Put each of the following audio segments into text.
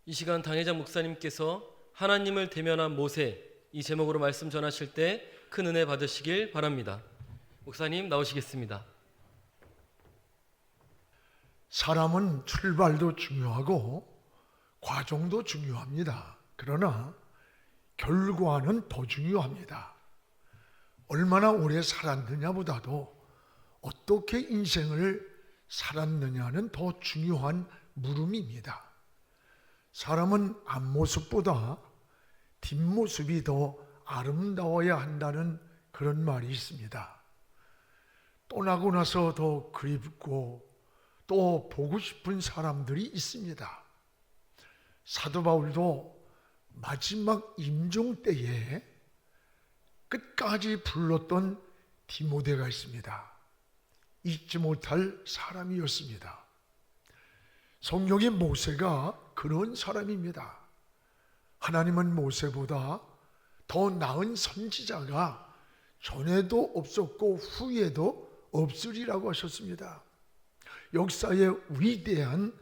이 시간 당회장 목사님께서 하나님을 대면한 모세 이 제목으로 말씀 전하실 때 큰 은혜 받으시길 바랍니다. 목사님 나오시겠습니다. 사람은 출발도 중요하고 과정도 중요합니다. 그러나 결과는 더 중요합니다. 얼마나 오래 살았느냐보다도 어떻게 인생을 살았느냐는 더 중요한 물음입니다. 사람은 앞모습보다 뒷모습이 더 아름다워야 한다는 그런 말이 있습니다. 떠나고 나서 더 그립고 또 보고 싶은 사람들이 있습니다. 사도 바울도 마지막 임종 때에 끝까지 불렀던 디모데가 있습니다. 잊지 못할 사람이었습니다. 성경의 모세가 그런 사람입니다. 하나님은 모세보다 더 나은 선지자가 전에도 없었고 후에도 없으리라고 하셨습니다. 역사의 위대한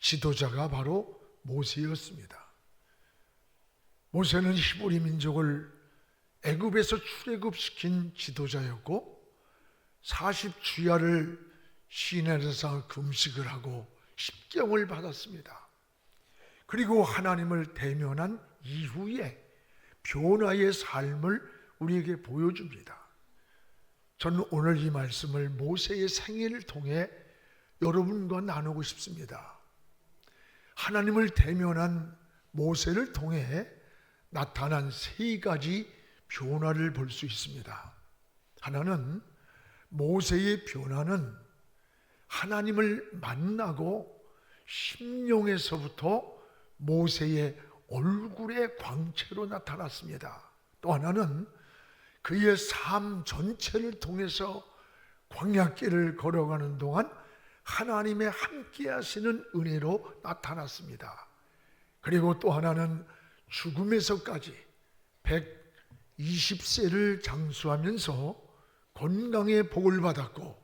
지도자가 바로 모세였습니다. 모세는 히브리 민족을 애굽에서 출애굽시킨 지도자였고 40주야를 시내에서 금식을 하고 십경을 받았습니다. 그리고 하나님을 대면한 이후에 변화의 삶을 우리에게 보여줍니다. 저는 오늘 이 말씀을 모세의 생애를 통해 여러분과 나누고 싶습니다. 하나님을 대면한 모세를 통해 나타난 세 가지 변화를 볼 수 있습니다. 하나는 모세의 변화는 하나님을 만나고 심령에서부터 모세의 얼굴의 광채로 나타났습니다. 또 하나는 그의 삶 전체를 통해서 광야길을 걸어가는 동안 하나님의 함께 하시는 은혜로 나타났습니다. 그리고 또 하나는 죽음에서까지 120세를 장수하면서 건강의 복을 받았고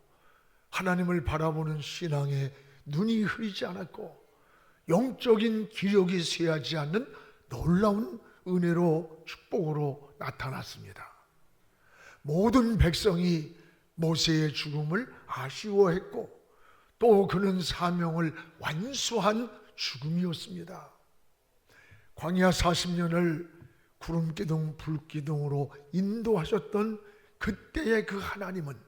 하나님을 바라보는 신앙에 눈이 흐리지 않았고 영적인 기력이 쇠하지 않는 놀라운 은혜로 축복으로 나타났습니다. 모든 백성이 모세의 죽음을 아쉬워했고 또 그는 사명을 완수한 죽음이었습니다. 광야 40년을 구름기둥 불기둥으로 인도하셨던 그때의 그 하나님은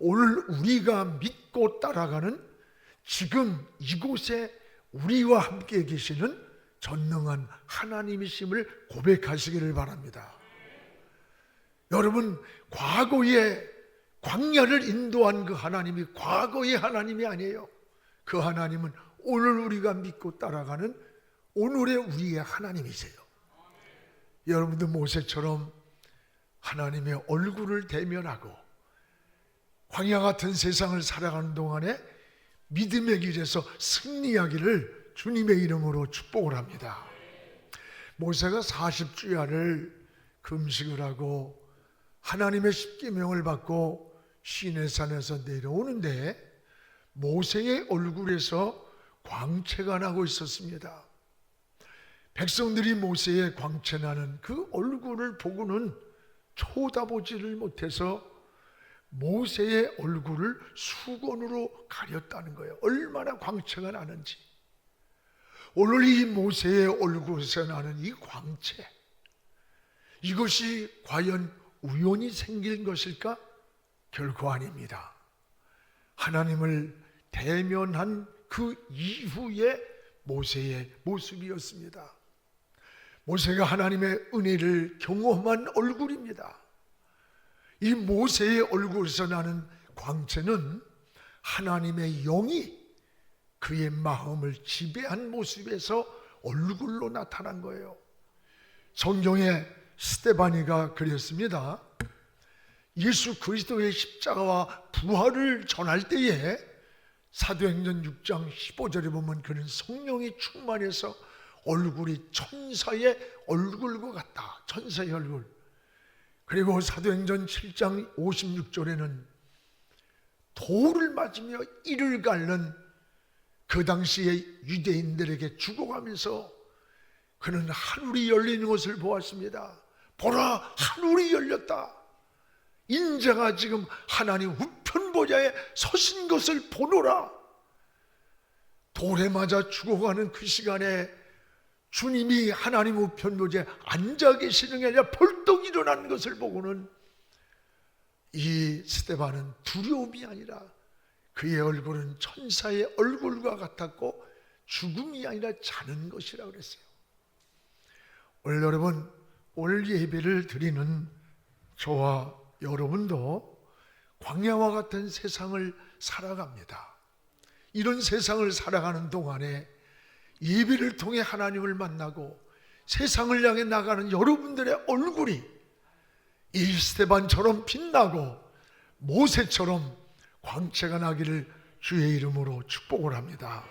오늘 우리가 믿고 따라가는 지금 이곳에 우리와 함께 계시는 전능한 하나님이심을 고백하시기를 바랍니다. 여러분, 과거에 광야를 인도한 그 하나님이 과거의 하나님이 아니에요. 그 하나님은 오늘 우리가 믿고 따라가는 오늘의 우리의 하나님이세요. 여러분도 모세처럼 하나님의 얼굴을 대면하고 광야 같은 세상을 살아가는 동안에 믿음의 길에서 승리하기를 주님의 이름으로 축복을 합니다. 모세가 40주야를 금식을 하고 하나님의 십계명을 받고 시내산에서 내려오는데 모세의 얼굴에서 광채가 나고 있었습니다. 백성들이 모세의 광채 나는 그 얼굴을 보고는 쳐다보지를 못해서 모세의 얼굴을 수건으로 가렸다는 거예요. 얼마나 광채가 나는지. 오늘 이 모세의 얼굴에서 나는 이 광채, 이것이 과연 우연히 생긴 것일까? 결코 아닙니다. 하나님을 대면한 그 이후의 모세의 모습이었습니다. 모세가 하나님의 은혜를 경험한 얼굴입니다. 이 모세의 얼굴에서 나는 광채는 하나님의 영이 그의 마음을 지배한 모습에서 얼굴로 나타난 거예요. 성경에 스데반이가 그랬습니다. 예수 그리스도의 십자가와 부활을 전할 때에 사도행전 6장 15절에 보면 그는 성령이 충만해서 얼굴이 천사의 얼굴과 같다. 천사의 얼굴. 그리고 사도행전 7장 56절에는 돌을 맞으며 이를 닳는 그 당시에 유대인들에게 죽어가면서 그는 하늘이 열리는 것을 보았습니다. 보라, 하늘이 열렸다. 인자가 지금 하나님 우편 보좌에 서신 것을 보노라. 돌에 맞아 죽어가는 그 시간에 주님이 하나님 우편 보좌에 앉아 계시는 게 아니라 벌떡 일어나는 것을 보고는 이 스데반은 두려움이 아니라 그의 얼굴은 천사의 얼굴과 같았고 죽음이 아니라 자는 것이라고 그랬어요. 오늘 여러분, 오늘 예배를 드리는 저와 여러분도 광야와 같은 세상을 살아갑니다. 이런 세상을 살아가는 동안에 예배를 통해 하나님을 만나고 세상을 향해 나가는 여러분들의 얼굴이 이 스데반처럼 빛나고 모세처럼 광채가 나기를 주의 이름으로 축복을 합니다.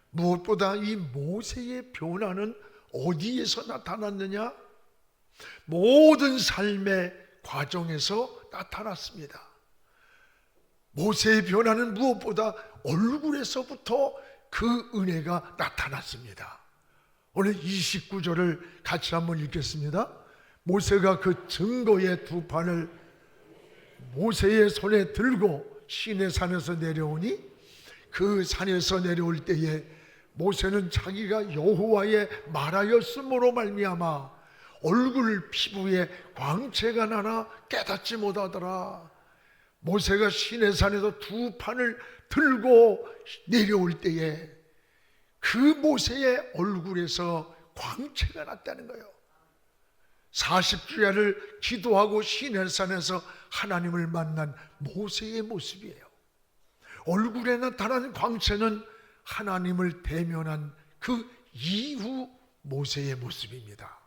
무엇보다 이 모세의 변화는 어디에서 나타났느냐? 모든 삶의 과정에서 나타났습니다. 모세의 변화는 무엇보다 얼굴에서부터 그 은혜가 나타났습니다. 오늘 29절을 같이 한번 읽겠습니다. 모세가 그 증거의 두 판을 모세의 손에 들고 시내 산에서 내려오니 그 산에서 내려올 때에 모세는 자기가 여호와의 말하였음으로 말미암아 얼굴 피부에 광채가 나나 깨닫지 못하더라. 모세가 시내산에서 두 판을 들고 내려올 때에 그 모세의 얼굴에서 광채가 났다는 거예요. 40주야를 기도하고 시내산에서 하나님을 만난 모세의 모습이에요. 얼굴에 나타난 광채는 하나님을 대면한 그 이후 모세의 모습입니다.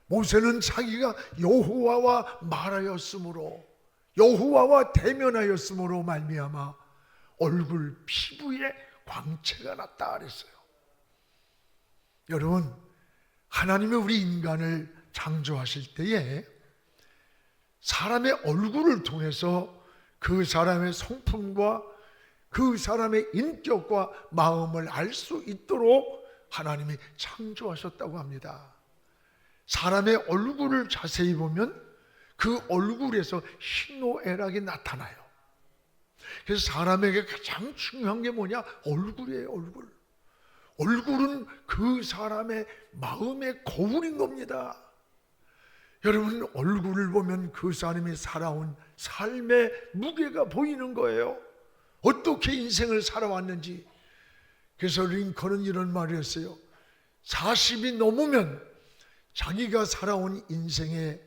모세는 자기가 여호와와 말하였으므로, 여호와와 대면하였으므로 말미암아 얼굴 피부에 광채가 났다 그랬어요. 여러분, 하나님이 우리 인간을 창조하실 때에 사람의 얼굴을 통해서 그 사람의 성품과 그 사람의 인격과 마음을 알 수 있도록 하나님이 창조하셨다고 합니다. 사람의 얼굴을 자세히 보면 그 얼굴에서 희노애락이 나타나요. 그래서 사람에게 가장 중요한 게 뭐냐? 얼굴이에요, 얼굴. 얼굴은 그 사람의 마음의 거울인 겁니다. 여러분, 얼굴을 보면 그 사람이 살아온 삶의 무게가 보이는 거예요. 어떻게 인생을 살아왔는지. 그래서 링컨은 이런 말을 했어요. 40이 넘으면 자기가 살아온 인생의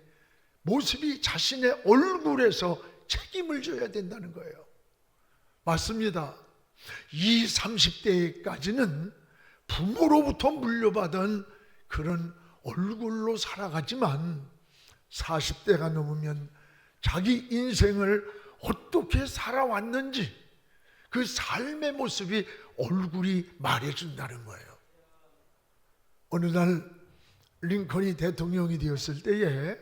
모습이 자신의 얼굴에서 책임을 져야 된다는 거예요. 맞습니다. 이 30대까지는 부모로부터 물려받은 그런 얼굴로 살아가지만 40대가 넘으면 자기 인생을 어떻게 살아왔는지 그 삶의 모습이 얼굴이 말해준다는 거예요. 어느 날 링컨이 대통령이 되었을 때에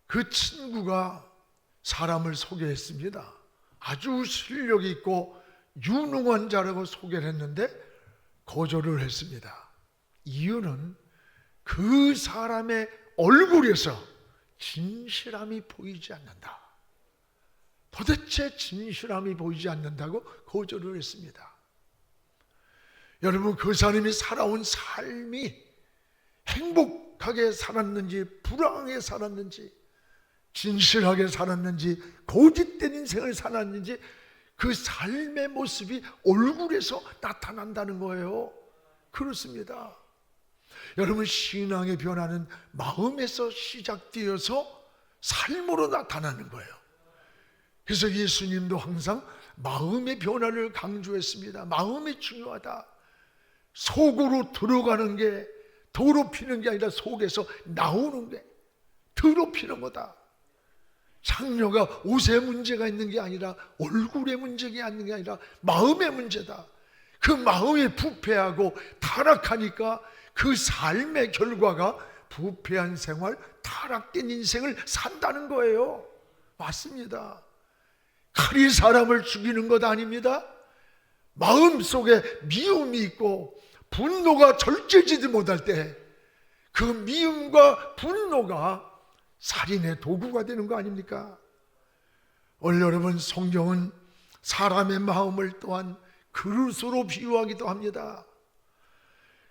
그 친구가 사람을 소개했습니다. 아주 실력 있고 유능한 자라고 소개를 했는데 거절을 했습니다. 이유는 그 사람의 얼굴에서 진실함이 보이지 않는다. 도대체 진실함이 보이지 않는다고 거절을 했습니다. 여러분, 그 사람이 살아온 삶이 행복하게 살았는지 불행하게 살았는지 진실하게 살았는지 거짓된 인생을 살았는지 그 삶의 모습이 얼굴에서 나타난다는 거예요. 그렇습니다. 여러분, 신앙의 변화는 마음에서 시작되어서 삶으로 나타나는 거예요. 그래서 예수님도 항상 마음의 변화를 강조했습니다. 마음이 중요하다. 속으로 들어가는 게 더럽히는 게 아니라 속에서 나오는 게 더럽히는 거다. 장녀가 옷에 문제가 있는 게 아니라 얼굴에 문제가 있는 게 아니라 마음의 문제다. 그 마음이 부패하고 타락하니까 그 삶의 결과가 부패한 생활, 타락된 인생을 산다는 거예요. 맞습니다. 칼이 사람을 죽이는 것 아닙니다. 마음속에 미움이 있고 분노가 절제지도 못할 때 그 미움과 분노가 살인의 도구가 되는 거 아닙니까? 오늘 여러분, 성경은 사람의 마음을 또한 그릇으로 비유하기도 합니다.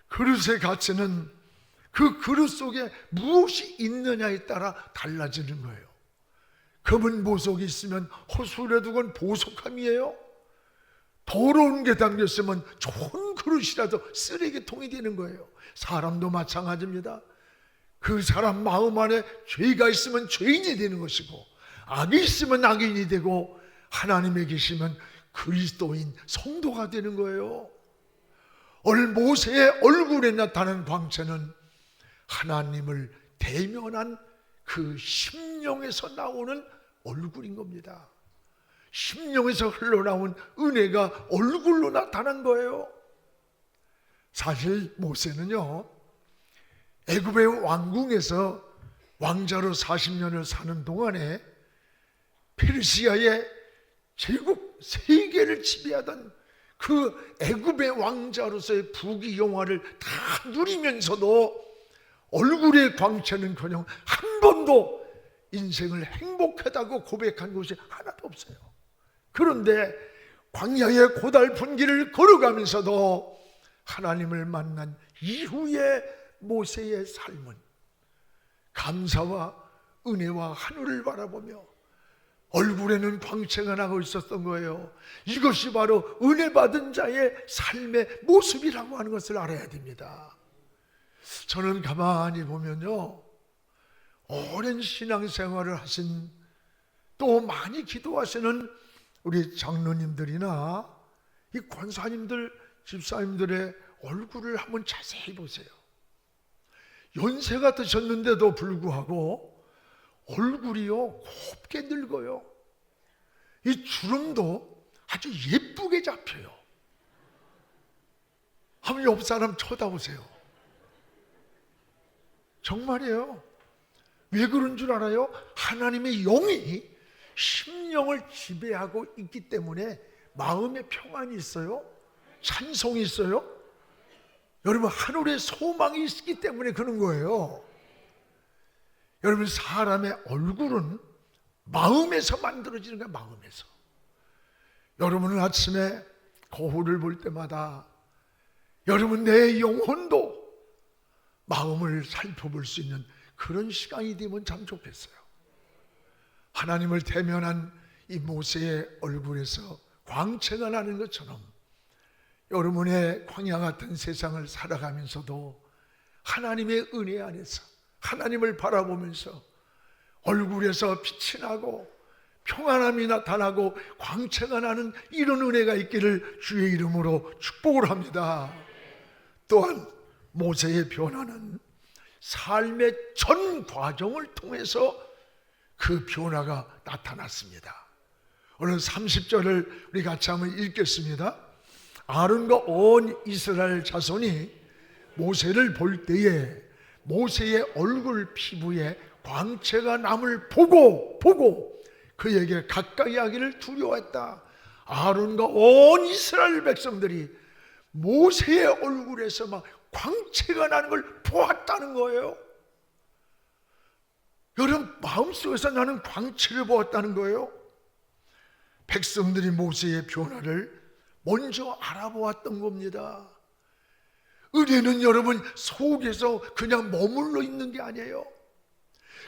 그릇의 가치는 그 그릇 속에 무엇이 있느냐에 따라 달라지는 거예요. 검은 보석이 있으면 허술해 두건 보석함이에요. 더러운 게 담겼으면 좋은 그릇이라도 쓰레기통이 되는 거예요. 사람도 마찬가지입니다. 그 사람 마음 안에 죄가 있으면 죄인이 되는 것이고, 악이 있으면 악인이 되고, 하나님에 계시면 그리스도인 성도가 되는 거예요. 오늘 모세의 얼굴에 나타난 광채는 하나님을 대면한 그 심령에서 나오는 얼굴인 겁니다. 심령에서 흘러나온 은혜가 얼굴로 나타난 거예요. 사실 모세는요, 애굽의 왕궁에서 왕자로 40년을 사는 동안에 페르시아의 제국 세계를 지배하던 그 애굽의 왕자로서의 부귀영화를 다 누리면서도 얼굴의 광채는커녕 한 번도 인생을 행복하다고 고백한 곳이 하나도 없어요. 그런데 광야의 고달픈 길을 걸어가면서도 하나님을 만난 이후의 모세의 삶은 감사와 은혜와 하늘을 바라보며 얼굴에는 광채가 나고 있었던 거예요. 이것이 바로 은혜 받은 자의 삶의 모습이라고 하는 것을 알아야 됩니다. 저는 가만히 보면요, 오랜 신앙생활을 하신, 또 많이 기도하시는 우리 장로님들이나 이 권사님들, 집사님들의 얼굴을 한번 자세히 보세요. 연세가 드셨는데도 불구하고 얼굴이요 곱게 늙어요. 이 주름도 아주 예쁘게 잡혀요. 한번 옆 사람 쳐다보세요. 정말이에요. 왜 그런 줄 알아요? 하나님의 영이 심령을 지배하고 있기 때문에 마음에 평안이 있어요. 찬송이 있어요. 여러분, 하늘에 소망이 있기 때문에 그런 거예요. 여러분, 사람의 얼굴은 마음에서 만들어지는 거예요. 마음에서. 여러분은 아침에 거울을 볼 때마다 여러분 내 영혼도 마음을 살펴볼 수 있는 그런 시간이 되면 참 좋겠어요. 하나님을 대면한 이 모세의 얼굴에서 광채가 나는 것처럼 여러분의 광야 같은 세상을 살아가면서도 하나님의 은혜 안에서 하나님을 바라보면서 얼굴에서 빛이 나고 평안함이 나타나고 광채가 나는 이런 은혜가 있기를 주의 이름으로 축복을 합니다. 또한 모세의 변화는 삶의 전 과정을 통해서 그 변화가 나타났습니다. 오늘 30절을 우리 같이 한번 읽겠습니다. 아론과 온 이스라엘 자손이 모세를 볼 때에 모세의 얼굴 피부에 광채가 남을 보고 그에게 가까이 하기를 두려워했다. 아론과 온 이스라엘 백성들이 모세의 얼굴에서 막 광채가 나는 걸 보았다는 거예요. 여러분, 마음속에서 나는 광채를 보았다는 거예요. 백성들이 모세의 변화를 먼저 알아보았던 겁니다. 은혜는 여러분 속에서 그냥 머물러 있는 게 아니에요.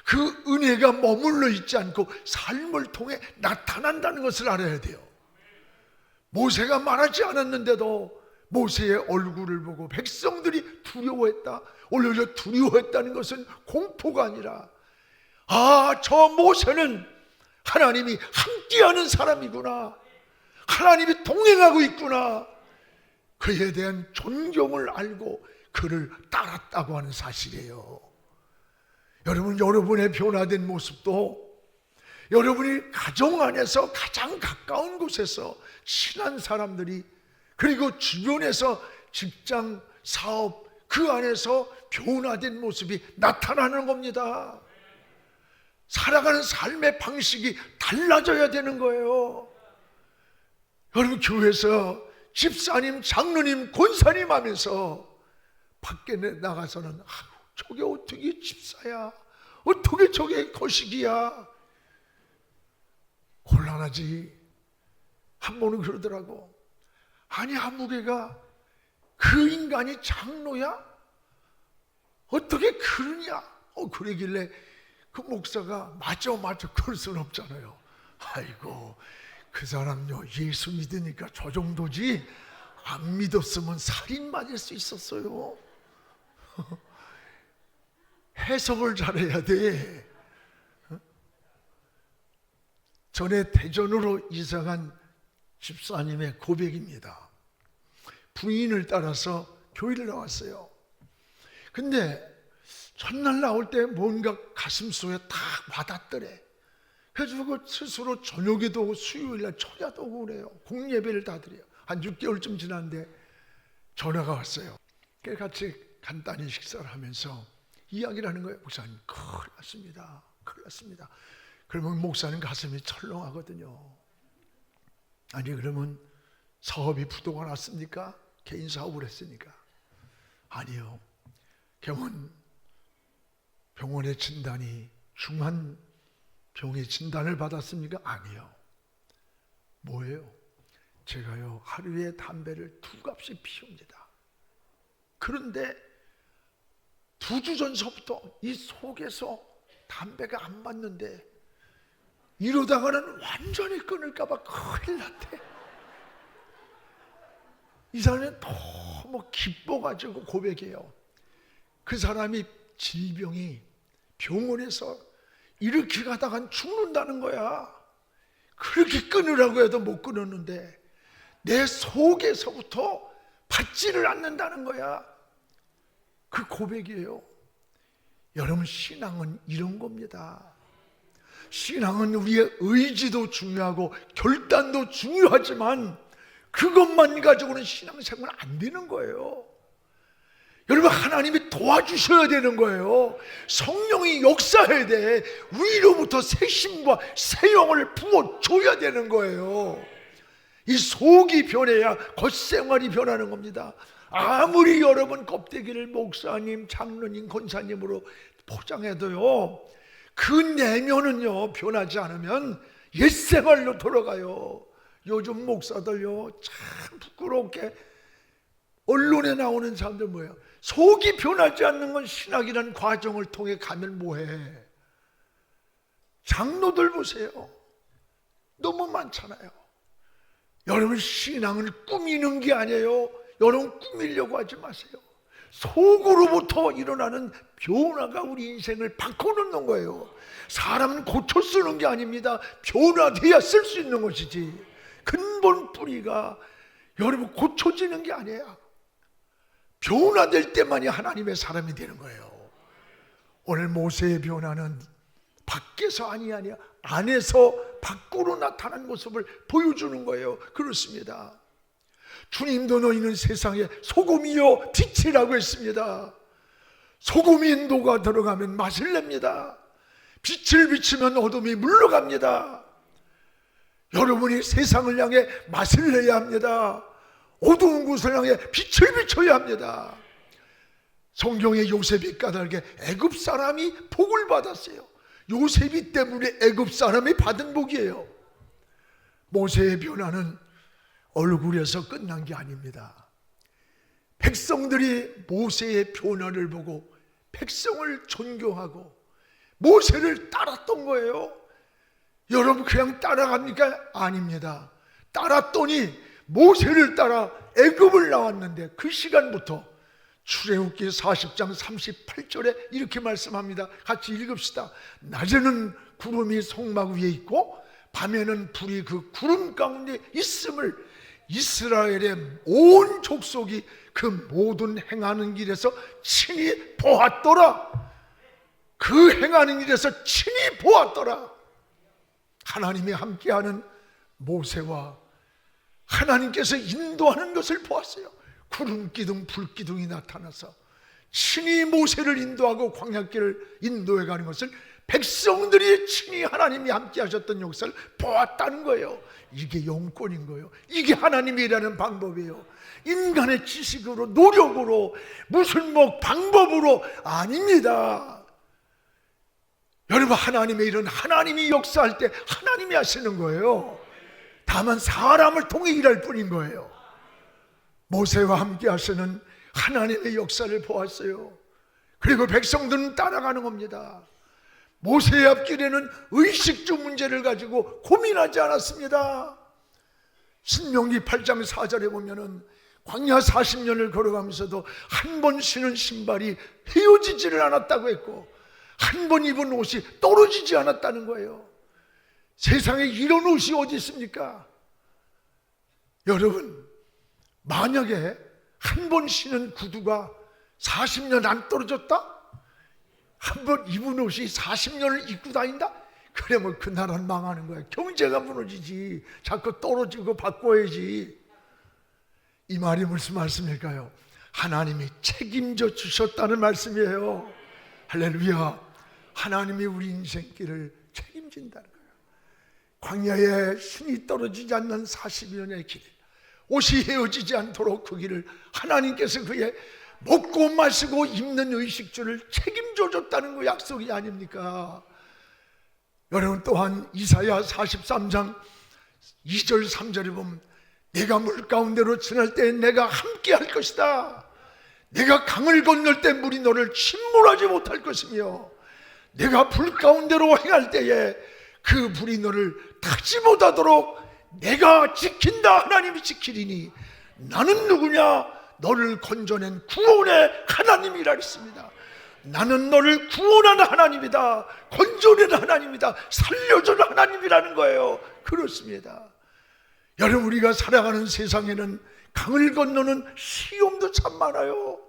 그 은혜가 머물러 있지 않고 삶을 통해 나타난다는 것을 알아야 돼요. 모세가 말하지 않았는데도 모세의 얼굴을 보고 백성들이 두려워했다. 오히려 두려워했다는 것은 공포가 아니라, 아, 저 모세는 하나님이 함께하는 사람이구나, 하나님이 동행하고 있구나, 그에 대한 존경을 알고 그를 따랐다고 하는 사실이에요. 여러분, 여러분의 변화된 모습도 여러분이 가정 안에서 가장 가까운 곳에서 친한 사람들이, 그리고 주변에서 직장, 사업, 그 안에서 변화된 모습이 나타나는 겁니다. 살아가는 삶의 방식이 달라져야 되는 거예요. 여러분, 교회에서 집사님, 장로님, 권사님 하면서 밖에 나가서는 저게 어떻게 집사야, 어떻게 저게 거식이야, 곤란하지. 한 번은 그러더라고. 아니, 한무개가 그 인간이 장로야? 어떻게 그러냐? 그러길래 그 목사가 맞아 그럴 수는 없잖아요. 아이고, 그 사람요 예수 믿으니까 저 정도지 안 믿었으면 살인 맞을 수 있었어요. 해석을 잘해야 돼. 전에 대전으로 이사간 집사님의 고백입니다. 부인을 따라서 교회를 나왔어요. 근데 첫날 나올 때 뭔가 가슴 속에 딱 와닿더래. 그래서 그 스스로 저녁에도 오고 수요일날 초야도 오고 그래요. 공예배를 다 드려요. 한 6개월쯤 지났는데 전화가 왔어요. 그래서 같이 간단히 식사를 하면서 이야기를 하는 거예요. 목사님, 큰일 났습니다. 그러면 목사님 가슴이 철렁하거든요. 아니, 그러면 사업이 부도가 났습니까? 개인 사업을 했으니까. 아니요, 병원의 진단이 중한 병의 진단을 받았습니까? 아니요. 뭐예요? 제가요 하루에 담배를 2갑씩 피웁니다. 그런데 2주 전서부터 이 속에서 담배가 안 맞는데 이러다가는 완전히 끊을까봐 큰일 났대. 이 사람이 너무 기뻐가지고 고백해요. 그 사람이 질병이 병원에서 이렇게 가다간 죽는다는 거야. 그렇게 끊으라고 해도 못 끊었는데 내 속에서부터 받지를 않는다는 거야. 그 고백이에요. 여러분, 신앙은 이런 겁니다. 신앙은 우리의 의지도 중요하고 결단도 중요하지만 그것만 가지고는 신앙생활 안 되는 거예요. 여러분, 하나님이 도와주셔야 되는 거예요. 성령이 역사해야 돼. 위로부터 새 힘과 새 영을 부어줘야 되는 거예요. 이 속이 변해야 겉생활이 변하는 겁니다. 아무리 여러분 껍데기를 목사님, 장로님, 권사님으로 포장해도요, 그 내면은요 변하지 않으면 옛생활로 돌아가요. 요즘 목사들요 참 부끄럽게 언론에 나오는 사람들 뭐예요? 속이 변하지 않는 건 신학이라는 과정을 통해 가면 뭐해? 장로들 보세요. 너무 많잖아요. 여러분, 신앙을 꾸미는 게 아니에요. 여러분, 꾸미려고 하지 마세요. 속으로부터 일어나는 변화가 우리 인생을 바꿔놓는 거예요. 사람은 고쳐 쓰는 게 아닙니다. 변화돼야 쓸 수 있는 것이지, 근본 뿌리가 여러분 고쳐지는 게 아니에요. 변화될 때만이 하나님의 사람이 되는 거예요. 오늘 모세의 변화는 밖에서 아니야 안에서 밖으로 나타난 모습을 보여주는 거예요. 그렇습니다. 주님도 너희는 세상에 소금이요 빛이라고 했습니다. 소금이 녹아 들어가면 맛을 냅니다. 빛을 비추면 어둠이 물러갑니다. 여러분이 세상을 향해 맛을 내야 합니다. 어두운 곳을 향해 빛을 비춰야 합니다. 성경에 요셉이 까닭에 애굽 사람이 복을 받았어요. 요셉이 때문에 애굽 사람이 받은 복이에요. 모세의 변화는 얼굴에서 끝난 게 아닙니다. 백성들이 모세의 변화를 보고 백성을 존경하고 모세를 따랐던 거예요. 여러분, 그냥 따라갑니까? 아닙니다. 따랐더니 모세를 따라 애굽을 나왔는데 그 시간부터 출애굽기 40장 38절에 이렇게 말씀합니다. 같이 읽읍시다. 낮에는 구름이 성막 위에 있고 밤에는 불이 그 구름 가운데 있음을 이스라엘의 온 족속이 그 모든 행하는 길에서 친히 보았더라. 그 행하는 길에서 친히 보았더라. 하나님이 함께하는 모세와 하나님께서 인도하는 것을 보았어요. 구름기둥 불기둥이 나타나서 친히 모세를 인도하고 광야길을 인도해 가는 것을 백성들이 친히 하나님이 함께 하셨던 역사를 보았다는 거예요. 이게 영권인 거예요. 이게 하나님이 일하는 방법이에요. 인간의 지식으로, 노력으로, 무슨 방법으로 아닙니다. 여러분, 하나님의 일은 하나님이 역사할 때 하나님이 하시는 거예요. 다만 사람을 통해 일할 뿐인 거예요. 모세와 함께 하시는 하나님의 역사를 보았어요. 그리고 백성들은 따라가는 겁니다. 모세의 앞길에는 의식주 문제를 가지고 고민하지 않았습니다. 신명기 8장 4절에 보면은 광야 40년을 걸어가면서도 한 번 신은 신발이 헤어지지를 않았다고 했고, 한 번 입은 옷이 떨어지지 않았다는 거예요. 세상에 이런 옷이 어디 있습니까? 여러분, 만약에 한 번 신은 구두가 40년 안 떨어졌다? 한 번 입은 옷이 40년을 입고 다닌다? 그러면 그 나라는 망하는 거야. 경제가 무너지지. 자꾸 떨어지고 바꿔야지. 이 말이 무슨 말씀일까요? 하나님이 책임져 주셨다는 말씀이에요. 할렐루야. 하나님이 우리 인생길을 책임진다는 거예요. 광야에 신이 떨어지지 않는 40년의 길, 옷이 헤어지지 않도록 그 길을 하나님께서 그의 먹고 마시고 입는 의식주를 책임져 줬다는 거 약속이 아닙니까? 여러분, 또한 이사야 43장 2절 3절에 보면 내가 물 가운데로 지날 때 내가 함께 할 것이다. 내가 강을 건널 때 물이 너를 침몰하지 못할 것이며 내가 불 가운데로 행할 때에 그 불이 너를 타지 못하도록 내가 지킨다. 하나님이 지키리니 나는 누구냐? 너를 건져낸 구원의 하나님이라 했습니다. 나는 너를 구원하는 하나님이다. 건져낸 하나님이다. 살려주는 하나님이라는 거예요. 그렇습니다. 여러분, 우리가 살아가는 세상에는 강을 건너는 시험도 참 많아요.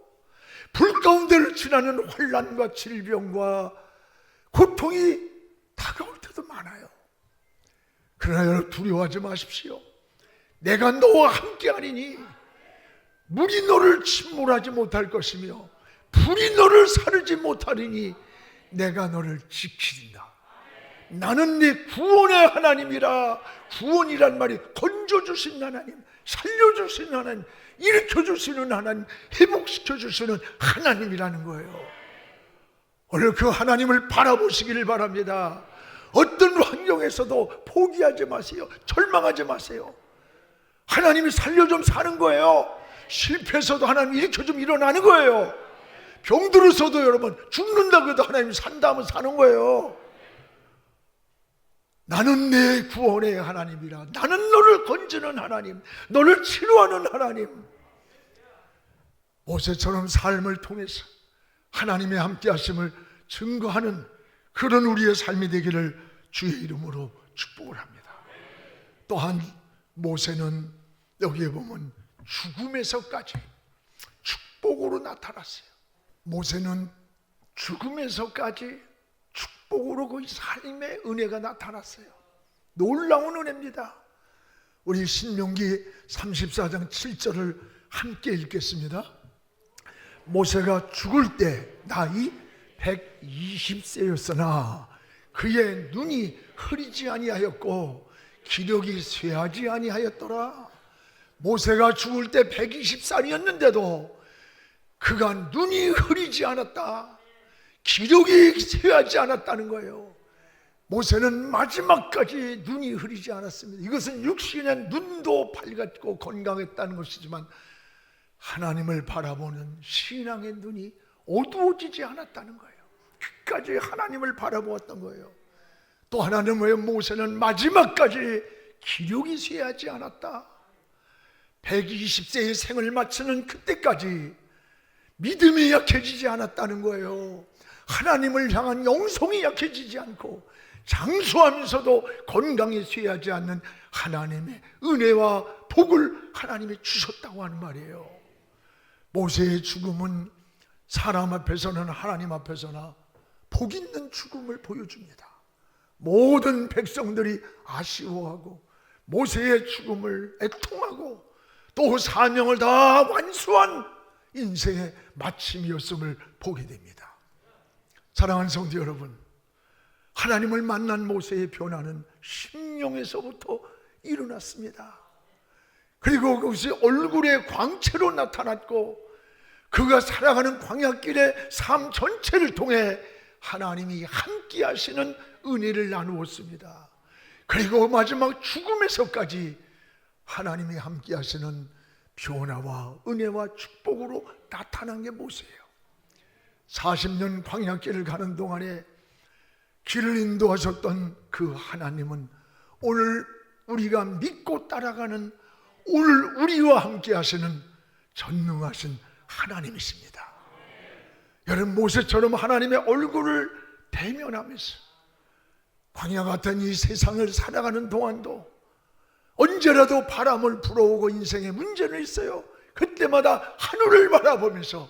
불 가운데를 지나는 환난과 질병과 고통이 다가올 때도 많아요. 그러나 여러분, 두려워하지 마십시오. 내가 너와 함께하리니 물이 너를 침몰하지 못할 것이며 불이 너를 사르지 못하리니 내가 너를 지키리라. 나는 네 구원의 하나님이라. 구원이란 말이 건져주신 하나님, 살려주신 하나님, 일으켜주시는 하나님, 회복시켜주시는 하나님이라는 거예요. 오늘 그 하나님을 바라보시기를 바랍니다. 어떤 환경에서도 포기하지 마세요. 절망하지 마세요. 하나님이 살려 좀 사는 거예요. 실패해서도 하나님 일으켜 좀 일어나는 거예요. 병들어서도 여러분 죽는다고 해도 하나님 산다면 사는 거예요. 나는 내 구원의 하나님이라. 나는 너를 건지는 하나님, 너를 치료하는 하나님. 모세처럼 삶을 통해서 하나님의 함께 하심을 증거하는 그런 우리의 삶이 되기를 주의 이름으로 축복을 합니다. 또한 모세는 여기에 보면 죽음에서까지 축복으로 나타났어요. 모세는 죽음에서까지 축복으로 그 삶의 은혜가 나타났어요. 놀라운 은혜입니다. 우리 신명기 34장 7절을 함께 읽겠습니다. 모세가 죽을 때 나이 120세였으나 그의 눈이 흐리지 아니하였고 기력이 쇠하지 아니하였더라. 모세가 죽을 때 120살이었는데도 그가 눈이 흐리지 않았다. 기력이 쇠하지 않았다는 거예요. 모세는 마지막까지 눈이 흐리지 않았습니다. 이것은 육신의 눈도 밝았고 건강했다는 것이지만 하나님을 바라보는 신앙의 눈이 어두워지지 않았다는 거예요. 끝까지 하나님을 바라보았던 거예요. 또 하나는 왜 모세는 마지막까지 기력이 쇠하지 않았다. 120세의 생을 마치는 그때까지 믿음이 약해지지 않았다는 거예요. 하나님을 향한 영성이 약해지지 않고 장수하면서도 건강이 쇠하지 않는 하나님의 은혜와 복을 하나님이 주셨다고 하는 말이에요. 모세의 죽음은 사람 앞에서는 하나님 앞에서나 복 있는 죽음을 보여줍니다. 모든 백성들이 아쉬워하고 모세의 죽음을 애통하고 또 사명을 다 완수한 인생의 마침이었음을 보게 됩니다. 사랑하는 성도 여러분, 하나님을 만난 모세의 변화는 심령에서부터 일어났습니다. 그리고 그것이 얼굴의 광채로 나타났고, 그가 살아가는 광야길의 삶 전체를 통해 하나님이 함께 하시는 은혜를 나누었습니다. 그리고 마지막 죽음에서까지 하나님이 함께 하시는 변화와 은혜와 축복으로 나타난 게 모세예요. 40년 광야길을 가는 동안에 길을 인도하셨던 그 하나님은 오늘 우리가 믿고 따라가는, 오늘 우리와 함께 하시는 전능하신 하나님이십니다. 여러분, 모세처럼 하나님의 얼굴을 대면하면서 광야 같은 이 세상을 살아가는 동안도 언제라도 바람을 불어오고 인생에 문제는 있어요. 그때마다 하늘을 바라보면서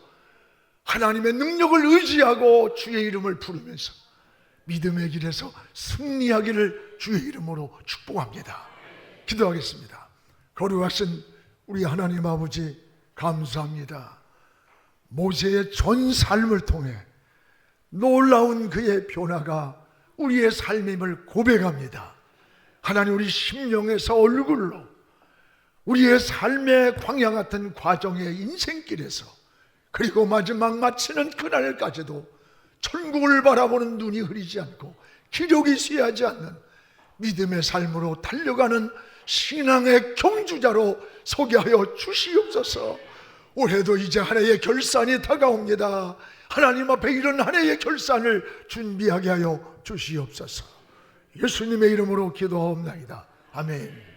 하나님의 능력을 의지하고 주의 이름을 부르면서 믿음의 길에서 승리하기를 주의 이름으로 축복합니다. 기도하겠습니다. 거룩하신 우리 하나님 아버지, 감사합니다. 모세의 전 삶을 통해 놀라운 그의 변화가 우리의 삶임을 고백합니다. 하나님, 우리 심령에서 얼굴로 우리의 삶의 광야 같은 과정의 인생길에서, 그리고 마지막 마치는 그날까지도 천국을 바라보는 눈이 흐리지 않고 기력이 쇠하지 않는 믿음의 삶으로 달려가는 신앙의 경주자로 서게 하여 주시옵소서. 올해도 이제 한 해의 결산이 다가옵니다. 하나님 앞에 이런 한 해의 결산을 준비하게 하여 주시옵소서. 예수님의 이름으로 기도하옵나이다. 아멘.